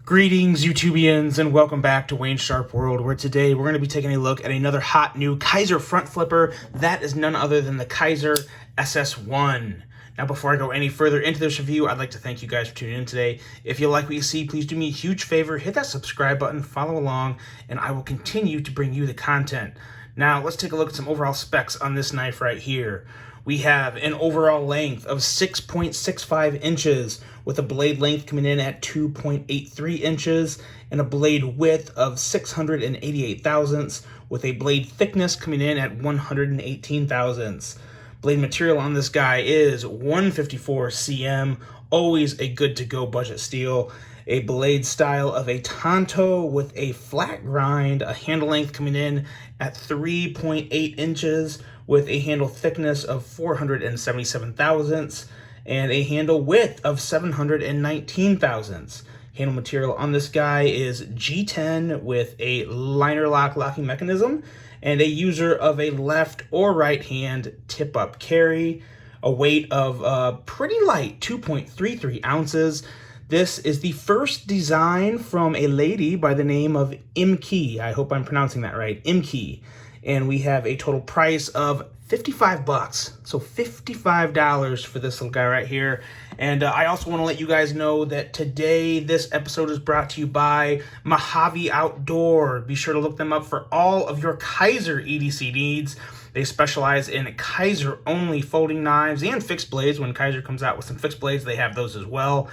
Greetings, YouTubians, and welcome back to Wayne's Sharp World, where today we're going to be taking a look at another hot new Kizer front flipper. That is none other than the Kizer SS1. Now, before I go any further into this review, I'd like to thank you guys for tuning in today. If you like what you see, please do me a huge favor, hit that subscribe button, follow along, and I will continue to bring you the content. Now, let's take a look at some overall specs on this knife right here. We have an overall length of 6.65 inches with a blade length coming in at 2.83 inches and a blade width of 688 thousandths with a blade thickness coming in at 118 thousandths. Blade material on this guy is 154 cm, always a good to go budget steel. A blade style of a Tanto with a flat grind, a handle length coming in at 3.8 inches with a handle thickness of 477 thousandths and a handle width of 719 thousandths. Handle material on this guy is G10 with a liner lock locking mechanism and a user of a left or right hand tip up carry. A weight of pretty light, 2.33 ounces. This is the first design from a lady by the name of Imke. I hope I'm pronouncing that right, Imke. And we have a total price of 55 bucks. So $55 for this little guy right here. And I also want to let you guys know that today this episode is brought to you by Mojave Outdoor. Be sure to look them up for all of your Kizer EDC needs. They specialize in Kizer-only folding knives and fixed blades. When Kizer comes out with some fixed blades, they have those as well.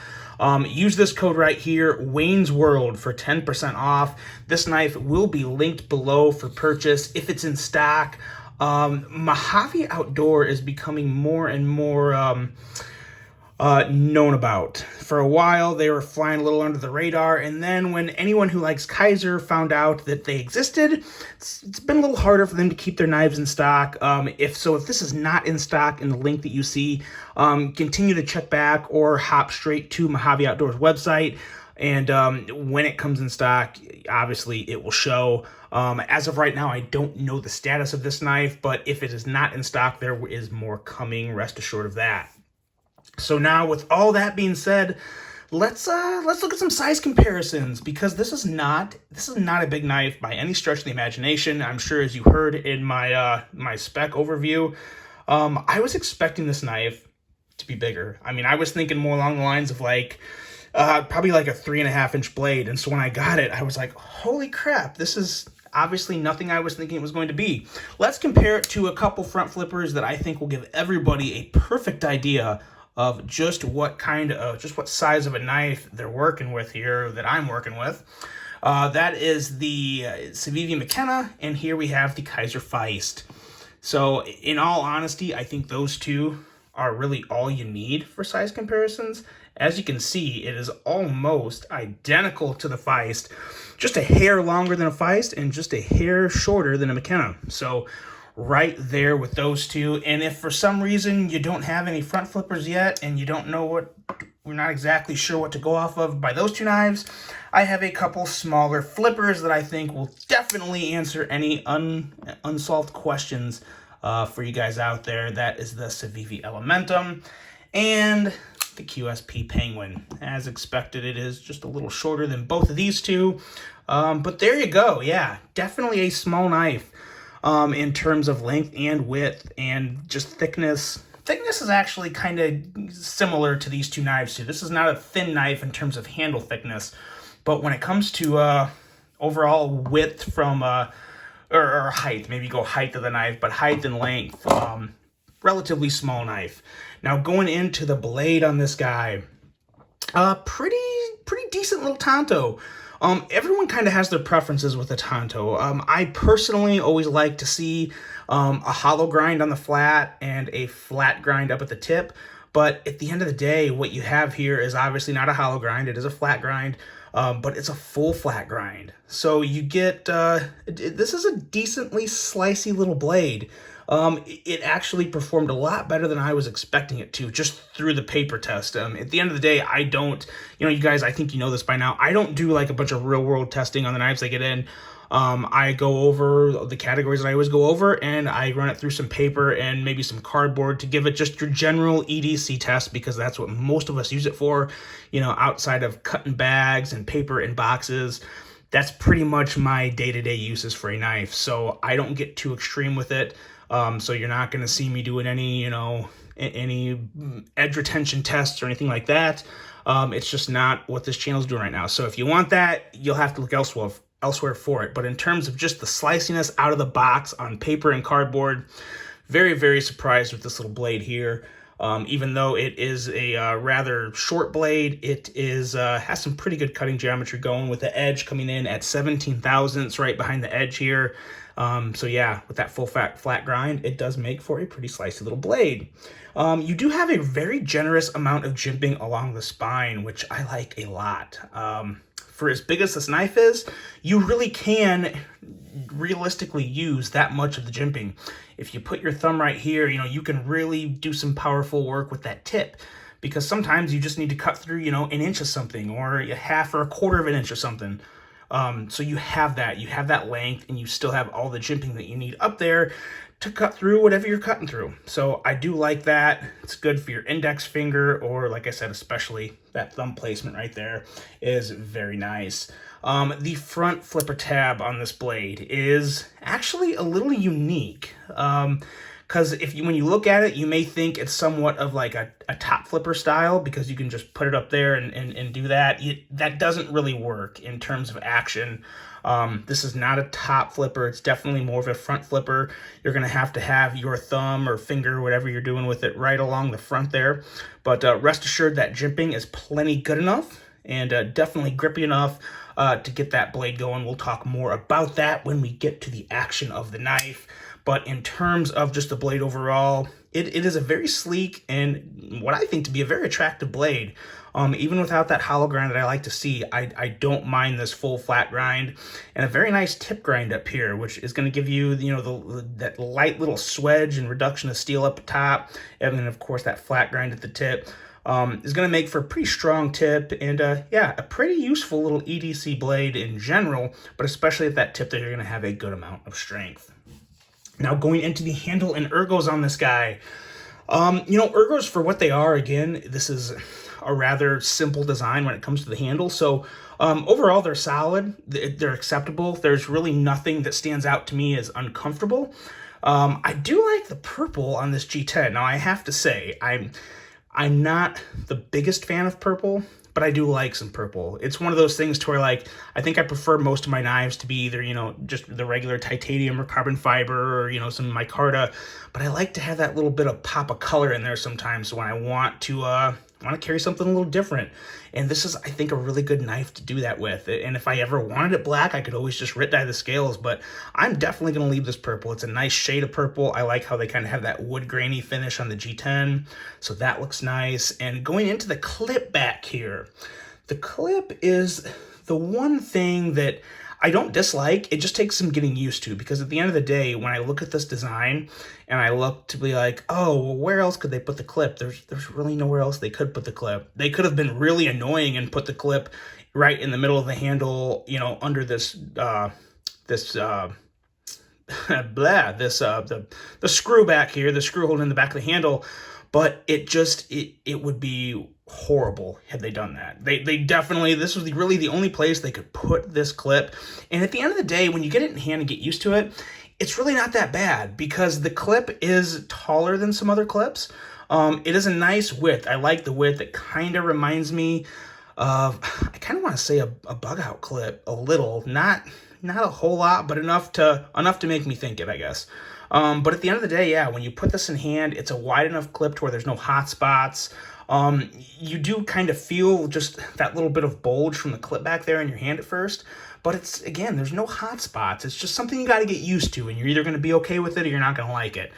Use this code right here, Wayne's World, for 10% off. This knife will be linked below for purchase if it's in stock. Mojave Outdoor is becoming more and more known about. For a while, they were flying a little under the radar, and then when anyone who likes Kizer found out that they existed, it's been a little harder for them to keep their knives in stock. If this is not in stock in the link that you see, continue to check back or hop straight to Mojave Outdoor's website, and when it comes in stock, obviously it will show. As of right now, I don't know the status of this knife, but if it is not in stock, there is more coming, rest assured of that. So now, with all that being said, let's look at some size comparisons, because this is not a big knife by any stretch of the imagination. I'm sure, as you heard in my my spec overview, I was expecting this knife to be bigger. I mean, I was thinking more along the lines of probably like a 3.5 inch blade. And so when I got it, I was like, holy crap, this is obviously nothing I was thinking it was going to be. Let's compare it to a couple front flippers that I think will give everybody a perfect idea of just what size of a knife they're working with here, that I'm working with. That is the Civivi McKenna, and here we have the Kizer Feist. So in all honesty, I think those two are really all you need for size comparisons. As you can see, it is almost identical to the Feist, just a hair longer than a Feist and just a hair shorter than a McKenna. So right there with those two. And if for some reason you don't have any front flippers yet and you don't know we're not exactly sure what to go off of by those two knives, I have a couple smaller flippers that I think will definitely answer any unsolved questions for you guys out there. That is the Civivi Elementum and the QSP Penguin. As expected, it is just a little shorter than both of these two. But there you go. Yeah, definitely a small knife. In terms of length and width and just thickness. Thickness is actually kind of similar to these two knives too. This is not a thin knife in terms of handle thickness, but when it comes to overall width from or height, maybe go height of the knife, but height and length, relatively small knife. Now going into the blade on this guy, pretty decent little Tanto. Everyone kind of has their preferences with a Tanto. I personally always like to see a hollow grind on the flat and a flat grind up at the tip. But at the end of the day, what you have here is obviously not a hollow grind. It is a flat grind, but it's a full flat grind. So you get, this is a decently slicey little blade. it actually performed a lot better than I was expecting it to, just through the paper test. At the end of the day, I don't, you guys, I think you know this by now, I don't do like a bunch of real world testing on the knives I get in. I go over the categories that I always go over, and I run it through some paper and maybe some cardboard to give it just your general EDC test, because that's what most of us use it for, outside of cutting bags and paper and boxes. That's pretty much my day-to-day uses for a knife, so I don't get too extreme with it. So you're not going to see me doing any, any edge retention tests or anything like that. It's just not what this channel is doing right now. So if you want that, you'll have to look elsewhere for it. But in terms of just the sliciness out of the box on paper and cardboard, very, very surprised with this little blade here. Even though it is a rather short blade, it is has some pretty good cutting geometry going, with the edge coming in at 17 thousandths right behind the edge here. So yeah, with that full flat grind, it does make for a pretty slicey little blade. You do have a very generous amount of jimping along the spine, which I like a lot. For as big as this knife is, you really can realistically use that much of the jimping. If you put your thumb right here, you can really do some powerful work with that tip, because sometimes you just need to cut through, an inch of something, or a half or a quarter of an inch of something. So you have that length, and you still have all the jimping that you need up there to cut through whatever you're cutting through. So I do like that. It's good for your index finger, or like I said, especially that thumb placement right there is very nice. The front flipper tab on this blade is actually a little unique. Because when you look at it, you may think it's somewhat of like a top flipper style, because you can just put it up there and do that. That doesn't really work in terms of action. This is not a top flipper. It's definitely more of a front flipper. You're going to have your thumb or finger, whatever you're doing with it, right along the front there. But rest assured that jimping is plenty good enough, and definitely grippy enough to get that blade going. We'll talk more about that when we get to the action of the knife. But in terms of just the blade overall, it is a very sleek and what I think to be a very attractive blade. Even without that hollow grind that I like to see, I don't mind this full flat grind, and a very nice tip grind up here, which is going to give you, that light little swedge and reduction of steel up top, and then of course that flat grind at the tip. Is going to make for a pretty strong tip, and yeah, a pretty useful little EDC blade in general, but especially at that tip that you're going to have a good amount of strength. Now going into the handle and ergos on this guy. Ergos, for what they are, again, this is a rather simple design when it comes to the handle. So overall, they're solid. They're acceptable. There's really nothing that stands out to me as uncomfortable. I do like the purple on this G10. Now, I have to say, I'm not the biggest fan of purple, but I do like some purple. It's one of those things to where, like, I think I prefer most of my knives to be either, just the regular titanium or carbon fiber, or, some micarta, but I like to have that little bit of pop of color in there sometimes when I want to carry something a little different. And this is, I think, a really good knife to do that with. And if I ever wanted it black, I could always just writ dye the scales, but I'm definitely going to leave this purple. It's a nice shade of purple. I like how they kind of have that wood grainy finish on the G10, so that looks nice. And going into the clip back here, the clip is the one thing that I don't dislike. It just takes some getting used to, because at the end of the day, when I look at this design and I look to be like, oh, well, where else could they put the clip? There's really nowhere else they could put the clip. They could have been really annoying and put the clip right in the middle of the handle, under this the screw back here, the screw holding in the back of the handle. But it would be horrible had they done that. They definitely, this was really the only place they could put this clip. And at the end of the day, when you get it in hand and get used to it, it's really not that bad, because the clip is taller than some other clips. It is a nice width. I like the width. It kind of reminds me of, I kind of want to say a bug out clip a little, not a whole lot, but enough to make me think it, I guess. But at the end of the day, yeah, when you put this in hand, it's a wide enough clip to where there's no hot spots. You do kind of feel just that little bit of bulge from the clip back there in your hand at first, but it's, again, there's no hot spots. It's just something you got to get used to, and you're either going to be okay with it or you're not going to like it.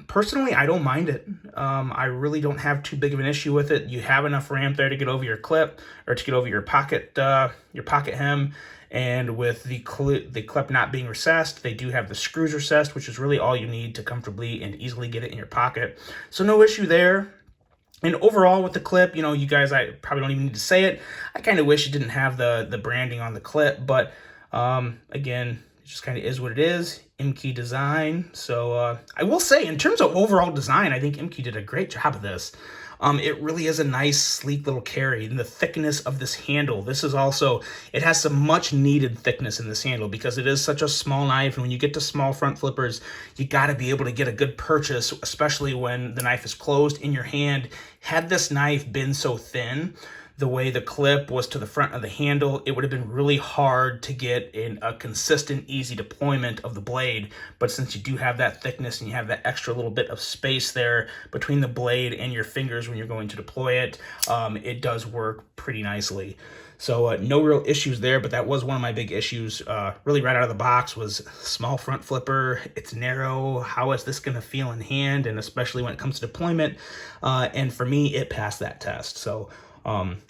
Personally, I don't mind it. I really don't have too big of an issue with it. You have enough ramp there to get over your clip, or to get over your pocket hem. And with the clip not being recessed, they do have the screws recessed, which is really all you need to comfortably and easily get it in your pocket. So no issue there. And overall with the clip, you know, you guys, I probably don't even need to say it, I kind of wish it didn't have the branding on the clip, but again, it just kind of is what it is. MK design. So I will say, in terms of overall design, I think MK did a great job of this. It really is a nice, sleek little carry. And the thickness of this handle, this is also, it has some much needed thickness in this handle because it is such a small knife. And when you get to small front flippers, you got to be able to get a good purchase, especially when the knife is closed in your hand. Had this knife been so thin, the way the clip was to the front of the handle, it would have been really hard to get in a consistent, easy deployment of the blade. But since you do have that thickness and you have that extra little bit of space there between the blade and your fingers when you're going to deploy it, it does work pretty nicely. So no real issues there, but that was one of my big issues really right out of the box was small front flipper. It's narrow. How is this going to feel in hand? And especially when it comes to deployment. And for me, it passed that test. So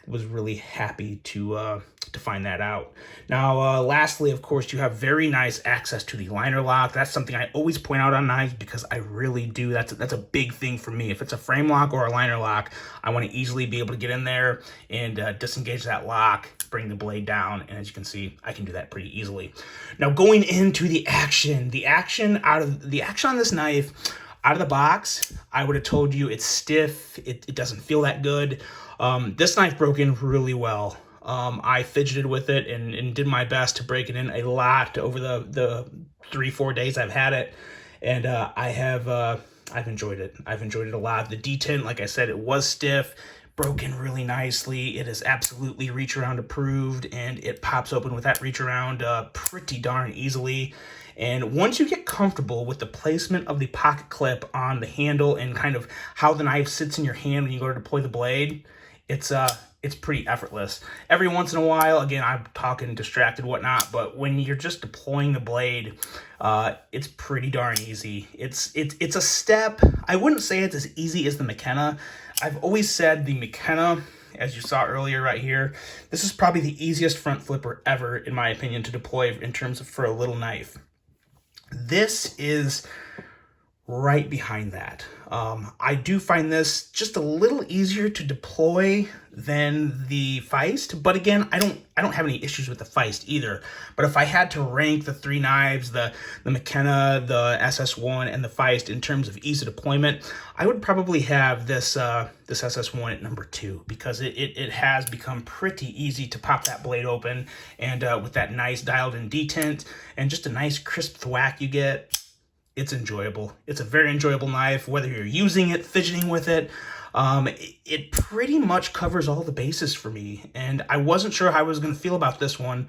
was really happy to find that out. Now, lastly, of course, you have very nice access to the liner lock. That's something I always point out on knives because I really do. That's a big thing for me. If it's a frame lock or a liner lock, I want to easily be able to get in there and disengage that lock, bring the blade down, and as you can see, I can do that pretty easily. Now, going into the action on this knife, out of the box, I would have told you it's stiff. It doesn't feel that good. This knife broke in really well. I fidgeted with it and did my best to break it in a lot over the 3-4 days I've had it, and I've enjoyed it. I've enjoyed it a lot. The detent, like I said, it was stiff, broke in really nicely. It is absolutely reach around approved, and it pops open with that reach around pretty darn easily. And once you get comfortable with the placement of the pocket clip on the handle and kind of how the knife sits in your hand when you go to deploy the blade, it's pretty effortless. Every once in a while, again, I'm talking distracted, whatnot, but when you're just deploying the blade, it's pretty darn easy. It's a step. I wouldn't say it's as easy as the McKenna. I've always said the McKenna, as you saw earlier right here, this is probably the easiest front flipper ever, in my opinion, to deploy in terms of for a little knife. This is right behind that. I do find this just a little easier to deploy than the Feist, but again, I don't have any issues with the Feist either. But if I had to rank the three knives, the McKenna, the SS1, and the Feist in terms of ease of deployment, I would probably have this this SS1 at number 2 because it has become pretty easy to pop that blade open, and with that nice dialed in detent and just a nice crisp thwack you get, it's enjoyable. It's a very enjoyable knife, whether you're using it, fidgeting with it. It pretty much covers all the bases for me, and I wasn't sure how I was going to feel about this one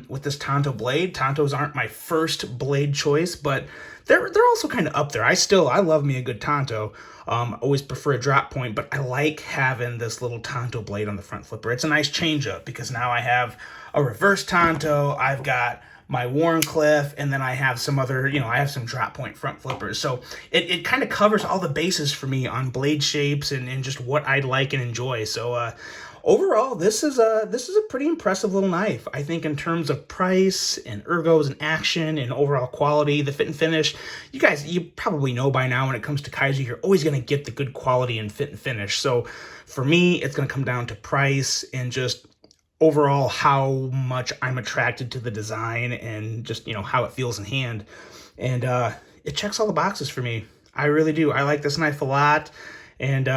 with this Tanto blade. Tantos aren't my first blade choice, but they're also kind of up there. I love me a good Tanto. Always prefer a drop point, but I like having this little Tanto blade on the front flipper. It's a nice change up because now I have a reverse Tanto. I've got my Warncliffe, and then I have some other, I have some drop point front flippers. So it kind of covers all the bases for me on blade shapes and just what I'd like and enjoy. So overall, this is a pretty impressive little knife. I think in terms of price and ergos and action and overall quality, the fit and finish, you probably know by now when it comes to Kizer, you're always going to get the good quality and fit and finish. So for me, it's going to come down to price and just overall how much I'm attracted to the design and just, how it feels in hand. And it checks all the boxes for me. I really do. I like this knife a lot. And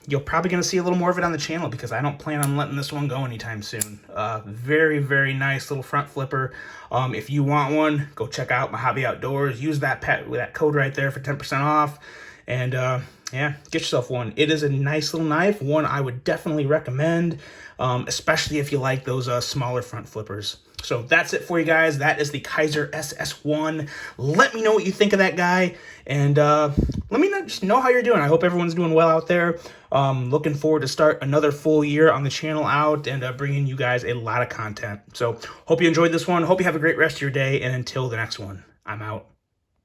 you're probably going to see a little more of it on the channel because I don't plan on letting this one go anytime soon. Very, very nice little front flipper. If you want one, go check out My Hobby Outdoors. Use that code right there for 10% off. And yeah, get yourself one. It is a nice little knife, one I would definitely recommend, especially if you like those smaller front flippers. So that's it for you guys. That is the Kizer SS1. Let me know what you think of that guy, and let me know how you're doing. I hope everyone's doing well out there. Looking forward to start another full year on the channel out and bringing you guys a lot of content. So hope you enjoyed this one. Hope you have a great rest of your day, and until the next one, I'm out.